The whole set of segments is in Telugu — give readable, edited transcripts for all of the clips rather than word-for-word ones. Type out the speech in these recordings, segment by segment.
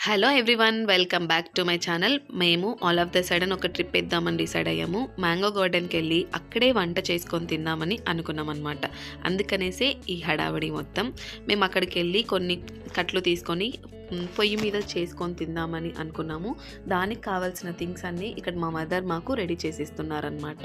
Hello everyone, welcome back to my channel. మేము ఆల్ ఆఫ్ ద సడన్ ఒక ట్రిప్ ఇద్దామని డిసైడ్ అయ్యాము. మ్యాంగో గార్డెన్కి వెళ్ళి అక్కడే వంట చేసుకొని తిందామని అనుకున్నాం అనమాట. అందుకనేసే ఈ హడావిడి మొత్తం. మేము అక్కడికి వెళ్ళి కొన్ని కట్లు తీసుకొని పొయ్యి మీద చేసుకొని తిందామని అనుకున్నాము. దానికి కావాల్సిన థింగ్స్ అన్నీ ఇక్కడ మా మదర్ మాకు రెడీ చేసిస్తున్నారనమాట.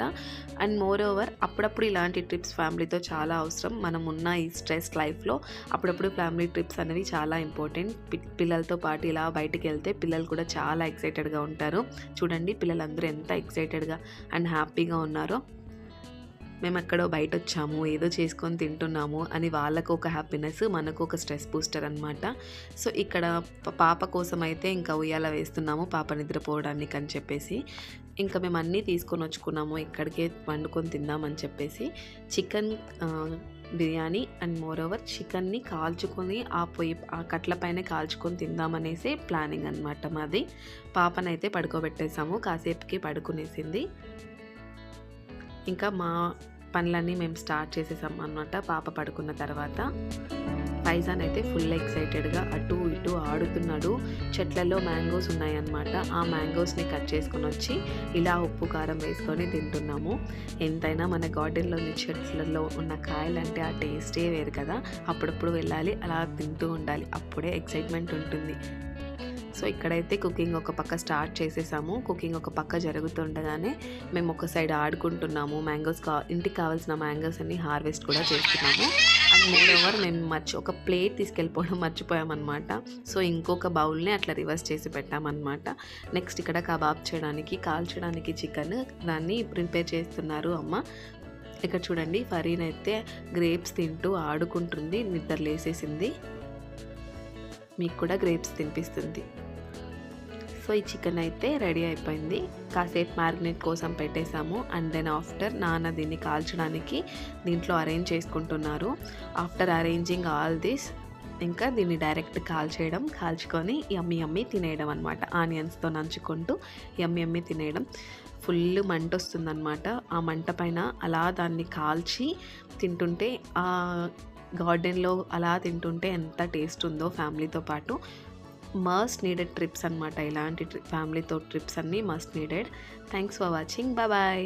అండ్ మోర్ ఓవర్ అప్పుడప్పుడు ఇలాంటి ట్రిప్స్ ఫ్యామిలీతో చాలా అవసరం. మనం ఉన్న ఈ స్ట్రెస్ లైఫ్లో అప్పుడప్పుడు ఫ్యామిలీ ట్రిప్స్ అనేవి చాలా ఇంపార్టెంట్. పిల్లలతో పాటు ఇలా బయటికి వెళ్తే పిల్లలు కూడా చాలా ఎక్సైటెడ్గా ఉంటారు. చూడండి పిల్లలందరూ ఎంత ఎక్సైటెడ్గా అండ్ హ్యాపీగా ఉన్నారో. మేము ఎక్కడో బయట వచ్చాము, ఏదో చేసుకొని తింటున్నాము అని వాళ్ళకు ఒక హ్యాపీనెస్, మనకు ఒక స్ట్రెస్ బూస్టర్ అనమాట. సో ఇక్కడ పాప కోసం అయితే ఇంకా ఉయ్యాల వేస్తున్నాము, పాప నిద్రపోవడానికి అని చెప్పేసి. ఇంకా మేము అన్నీ తీసుకొని వచ్చుకున్నాము, ఇక్కడికే వండుకొని తిందామని చెప్పేసి. Chicken biryani and more over చికెన్ని కాల్చుకొని ఆ కట్ల పైన కాల్చుకొని తిందామనేసి ప్లానింగ్ అనమాట మాది. పాపనైతే పడుకోబెట్టేసాము, కాసేపుకి పడుకునేసింది. ఇంకా మా పనులన్నీ మేము స్టార్ట్ చేసేసాం అన్నమాట పాప పడుకున్న తర్వాత. ఫైజాన్ అయితే ఫుల్ ఎక్సైటెడ్గా అటు ఇటు ఆడుతున్నాడు. చెట్లలో మ్యాంగోస్ ఉన్నాయన్నమాట. ఆ మ్యాంగోస్ని కట్ చేసుకొని వచ్చి ఇలా ఉప్పు కారం వేసుకొని తింటున్నాము. ఎంతైనా మన గార్డెన్లోని చెట్లలో ఉన్న కాయలంటే ఆ టేస్టే వేరు కదా. అప్పుడప్పుడు వెళ్ళాలి, అలా తింటూ ఉండాలి, అప్పుడే ఎక్సైట్మెంట్ ఉంటుంది. సో ఇక్కడైతే కుకింగ్ ఒక పక్క స్టార్ట్ చేసేసాము. కుకింగ్ ఒక పక్క జరుగుతుండగానే మేము ఒక సైడ్ ఆడుకుంటున్నాము. ఇంటికి కావాల్సిన మ్యాంగోస్ అన్ని హార్వెస్ట్ కూడా చేస్తున్నాము. అండ్ మోర్ ఓవర్ మేము ఒక ప్లేట్ తీసుకెళ్ళిపోవడం మర్చిపోయామన్నమాట. సో ఇంకొక బౌల్ని అట్లా రివర్స్ చేసి పెట్టామన్నమాట. నెక్స్ట్ ఇక్కడ కబాబ్ చేయడానికి, కాల్చడానికి చికెన్ దాన్ని ప్రిపేర్ చేస్తున్నారు అమ్మ. ఇక్కడ చూడండి ఫరీన్ అయితే గ్రేప్స్ తింటూ ఆడుకుంటుంది, నిద్ర లేసేసింది. మీకు కూడా గ్రేప్స్ తినిపిస్తుంది. సో ఈ చికెన్ అయితే రెడీ అయిపోయింది. కాసేపు మ్యారినేట్ కోసం పెట్టేసాము. అండ్ దెన్ ఆఫ్టర్ నాన్న దీన్ని కాల్చడానికి దీంట్లో అరేంజ్ చేసుకుంటున్నారు. ఆఫ్టర్ అరేంజింగ్ ఆల్ దిస్ ఇంకా దీన్ని డైరెక్ట్ కాల్చుకొని యమ్మీ తినేయడం అనమాట. ఆనియన్స్తో నంచుకుంటూ యమ్మీ తినేయడం. ఫుల్ మంట వస్తుందన్నమాట. ఆ మంట పైన అలా దాన్ని కాల్చి తింటుంటే, ఆ గార్డెన్లో అలా తింటుంటే ఎంత టేస్ట్ ఉందో ఫ్యామిలీతో పాటు. మస్ట్ నీడెడ్ ట్రిప్స్ అనమాట. ఇలాంటి ఫ్యామిలీతో ట్రిప్స్ అన్నీ must needed. Thanks for watching. Bye.